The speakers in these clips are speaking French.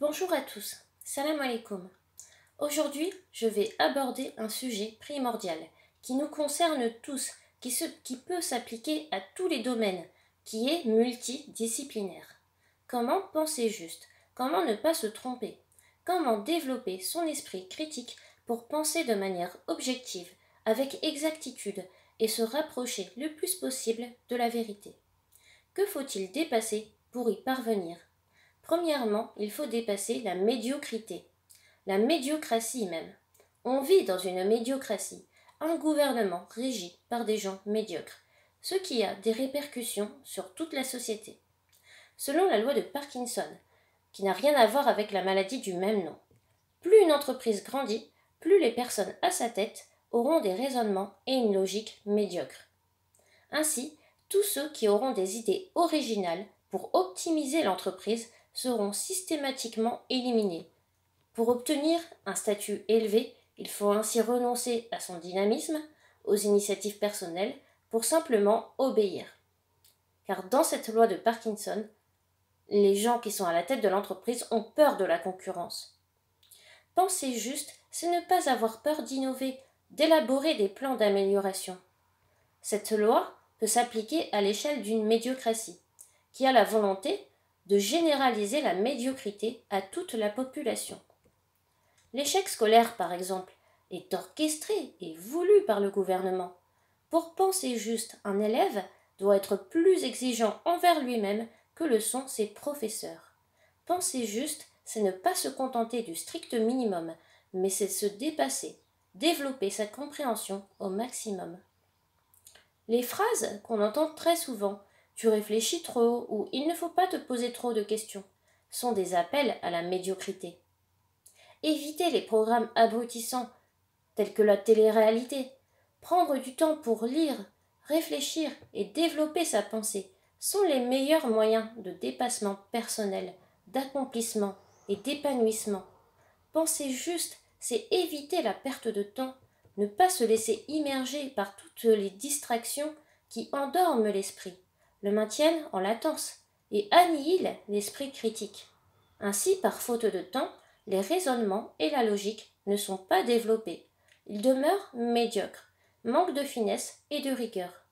Bonjour à tous, salam alaikum. Aujourd'hui, je vais aborder un sujet primordial qui nous concerne tous, qui peut s'appliquer à tous les domaines, qui est multidisciplinaire. Comment penser juste? Comment ne pas se tromper? Comment développer son esprit critique pour penser de manière objective, avec exactitude et se rapprocher le plus possible de la vérité? Que faut-il dépasser pour y parvenir? Premièrement, il faut dépasser la médiocrité, la médiocratie même. On vit dans une médiocratie, un gouvernement régi par des gens médiocres, ce qui a des répercussions sur toute la société. Selon la loi de Parkinson, qui n'a rien à voir avec la maladie du même nom, plus une entreprise grandit, plus les personnes à sa tête auront des raisonnements et une logique médiocre. Ainsi, tous ceux qui auront des idées originales pour optimiser l'entreprise seront systématiquement éliminés. Pour obtenir un statut élevé, il faut ainsi renoncer à son dynamisme, aux initiatives personnelles, pour simplement obéir. Car dans cette loi de Parkinson, les gens qui sont à la tête de l'entreprise ont peur de la concurrence. Penser juste, c'est ne pas avoir peur d'innover, d'élaborer des plans d'amélioration. Cette loi peut s'appliquer à l'échelle d'une médiocratie, qui a la volonté de généraliser la médiocrité à toute la population. L'échec scolaire, par exemple, est orchestré et voulu par le gouvernement. Pour penser juste, un élève doit être plus exigeant envers lui-même que le sont ses professeurs. Penser juste, c'est ne pas se contenter du strict minimum, mais c'est se dépasser, développer sa compréhension au maximum. Les phrases qu'on entend très souvent « tu réfléchis trop » ou « il ne faut pas te poser trop de questions » sont des appels à la médiocrité. Éviter les programmes abrutissants tels que la télé-réalité, prendre du temps pour lire, réfléchir et développer sa pensée sont les meilleurs moyens de dépassement personnel, d'accomplissement et d'épanouissement. Penser juste, c'est éviter la perte de temps, ne pas se laisser immerger par toutes les distractions qui endorment l'esprit, le maintiennent en latence et annihilent l'esprit critique. Ainsi, par faute de temps, les raisonnements et la logique ne sont pas développés. Ils demeurent médiocres, manquent de finesse et de rigueur.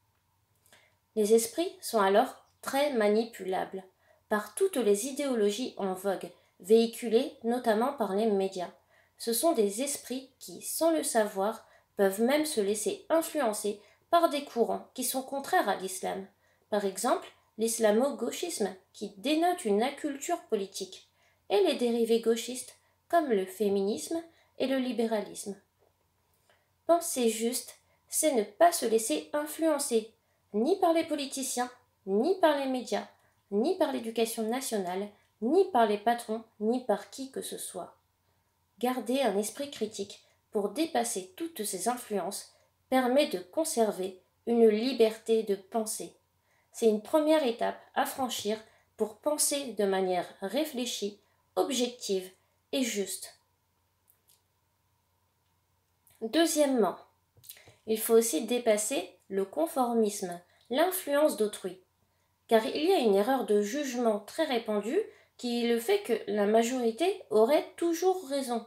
Les esprits sont alors très manipulables par toutes les idéologies en vogue, véhiculées notamment par les médias. Ce sont des esprits qui, sans le savoir, peuvent même se laisser influencer par des courants qui sont contraires à l'islam. Par exemple, l'islamo-gauchisme, qui dénote une inculture politique, et les dérivés gauchistes, comme le féminisme et le libéralisme. Penser juste, c'est ne pas se laisser influencer, ni par les politiciens, ni par les médias, ni par l'éducation nationale, ni par les patrons, ni par qui que ce soit. Garder un esprit critique pour dépasser toutes ces influences permet de conserver une liberté de penser. C'est une première étape à franchir pour penser de manière réfléchie, objective et juste. Deuxièmement, il faut aussi dépasser le conformisme, l'influence d'autrui, car il y a une erreur de jugement très répandue qui est le fait que la majorité aurait toujours raison.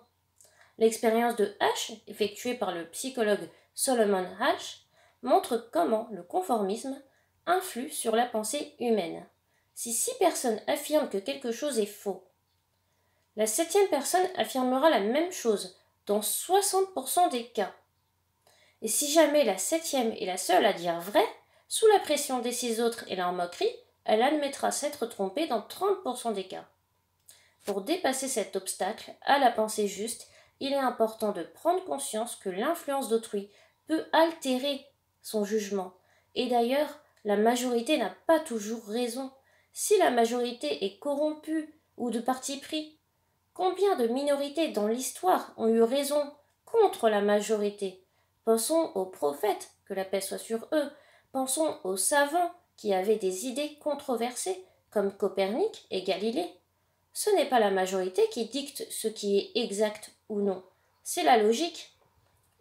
L'expérience de H, effectuée par le psychologue Solomon H, montre comment le conformisme influe sur la pensée humaine. Si 6 personnes affirment que quelque chose est faux, la 7e personne affirmera la même chose dans 60% des cas. Et si jamais la 7e est la seule à dire vrai, sous la pression des 6 autres et leur moquerie, elle admettra s'être trompée dans 30% des cas. Pour dépasser cet obstacle à la pensée juste, il est important de prendre conscience que l'influence d'autrui peut altérer son jugement. Et d'ailleurs, la majorité n'a pas toujours raison. Si la majorité est corrompue ou de parti pris, combien de minorités dans l'histoire ont eu raison contre la majorité? Pensons aux prophètes, que la paix soit sur eux. Pensons aux savants qui avaient des idées controversées, comme Copernic et Galilée. Ce n'est pas la majorité qui dicte ce qui est exact ou non, c'est la logique.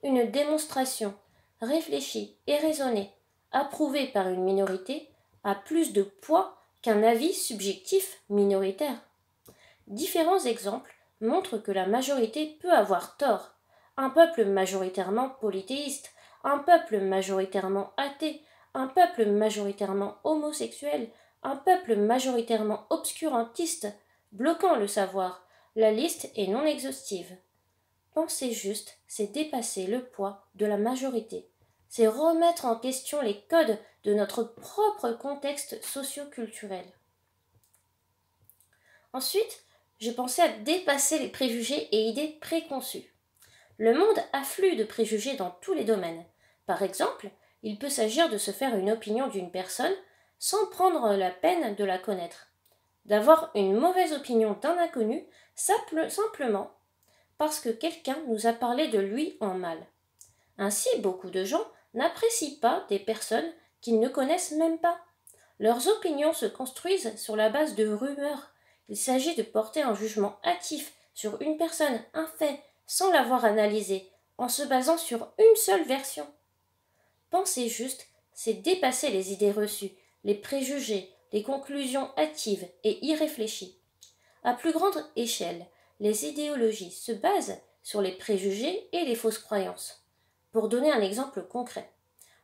Une démonstration réfléchie et raisonnée, approuvée par une minorité, a plus de poids qu'un avis subjectif minoritaire. Différents exemples montrent que la majorité peut avoir tort. Un peuple majoritairement polythéiste, un peuple majoritairement athée, un peuple majoritairement homosexuel, un peuple majoritairement obscurantiste, bloquant le savoir. La liste est non exhaustive. Penser juste, c'est dépasser le poids de la majorité. C'est remettre en question les codes de notre propre contexte socio-culturel. Ensuite, j'ai pensé à dépasser les préjugés et idées préconçues. Le monde afflue de préjugés dans tous les domaines. Par exemple, il peut s'agir de se faire une opinion d'une personne sans prendre la peine de la connaître, d'avoir une mauvaise opinion d'un inconnu simplement parce que quelqu'un nous a parlé de lui en mal. Ainsi, beaucoup de gens n'apprécient pas des personnes qu'ils ne connaissent même pas. Leurs opinions se construisent sur la base de rumeurs. Il s'agit de porter un jugement hâtif sur une personne, un fait, sans l'avoir analysé, en se basant sur une seule version. Penser juste, c'est dépasser les idées reçues, les préjugés, les conclusions hâtives et irréfléchies. À plus grande échelle, les idéologies se basent sur les préjugés et les fausses croyances. Pour donner un exemple concret,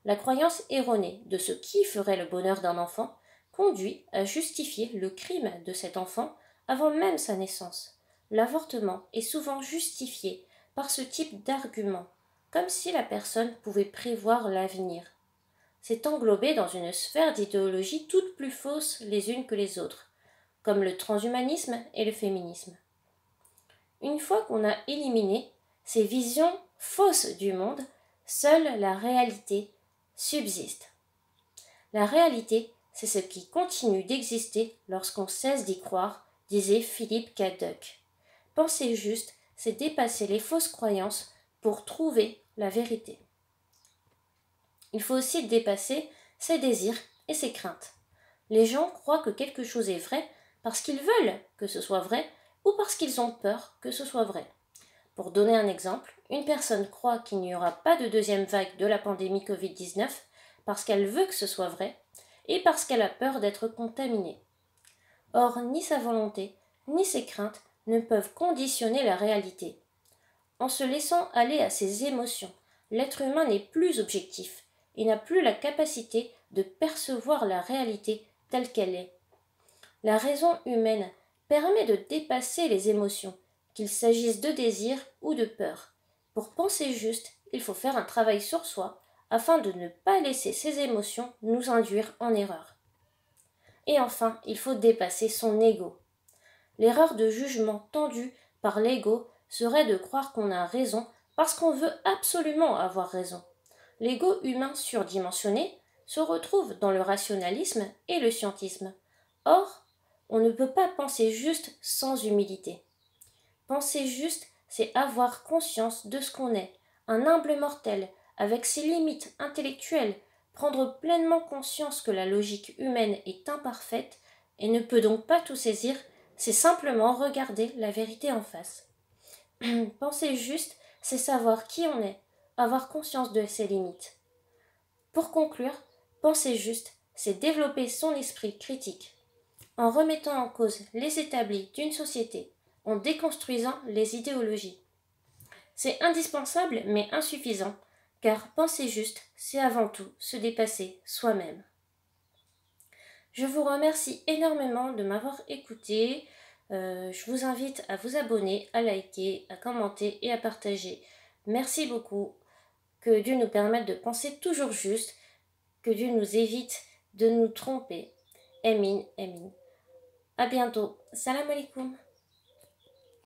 la croyance erronée de ce qui ferait le bonheur d'un enfant conduit à justifier le crime de cet enfant avant même sa naissance. L'avortement est souvent justifié par ce type d'argument, comme si la personne pouvait prévoir l'avenir. C'est englobé dans une sphère d'idéologies toutes plus fausses les unes que les autres, comme le transhumanisme et le féminisme. Une fois qu'on a éliminé ces visions fausses du monde, seule la réalité subsiste. La réalité, c'est ce qui continue d'exister lorsqu'on cesse d'y croire, disait Philip K. Dick. Penser juste, c'est dépasser les fausses croyances pour trouver la vérité. Il faut aussi dépasser ses désirs et ses craintes. Les gens croient que quelque chose est vrai parce qu'ils veulent que ce soit vrai ou parce qu'ils ont peur que ce soit vrai. Pour donner un exemple, une personne croit qu'il n'y aura pas de deuxième vague de la pandémie Covid-19 parce qu'elle veut que ce soit vrai et parce qu'elle a peur d'être contaminée. Or, ni sa volonté, ni ses craintes ne peuvent conditionner la réalité. En se laissant aller à ses émotions, l'être humain n'est plus objectif et n'a plus la capacité de percevoir la réalité telle qu'elle est. La raison humaine permet de dépasser les émotions, qu'il s'agisse de désir ou de peur. Pour penser juste, il faut faire un travail sur soi afin de ne pas laisser ces émotions nous induire en erreur. Et enfin, il faut dépasser son ego. L'erreur de jugement tendue par l'ego serait de croire qu'on a raison parce qu'on veut absolument avoir raison. L'ego humain surdimensionné se retrouve dans le rationalisme et le scientisme. Or, on ne peut pas penser juste sans humilité. Penser juste, c'est avoir conscience de ce qu'on est, un humble mortel, avec ses limites intellectuelles, prendre pleinement conscience que la logique humaine est imparfaite et ne peut donc pas tout saisir, c'est simplement regarder la vérité en face. Penser juste, c'est savoir qui on est, avoir conscience de ses limites. Pour conclure, penser juste, c'est développer son esprit critique, en remettant en cause les établis d'une société, en déconstruisant les idéologies. C'est indispensable mais insuffisant, car penser juste, c'est avant tout se dépasser soi-même. Je vous remercie énormément de m'avoir écouté. Je vous invite à vous abonner, à liker, à commenter et à partager. Merci beaucoup. Que Dieu nous permette de penser toujours juste, que Dieu nous évite de nous tromper. Amin, amin. À bientôt. Salam alaikum.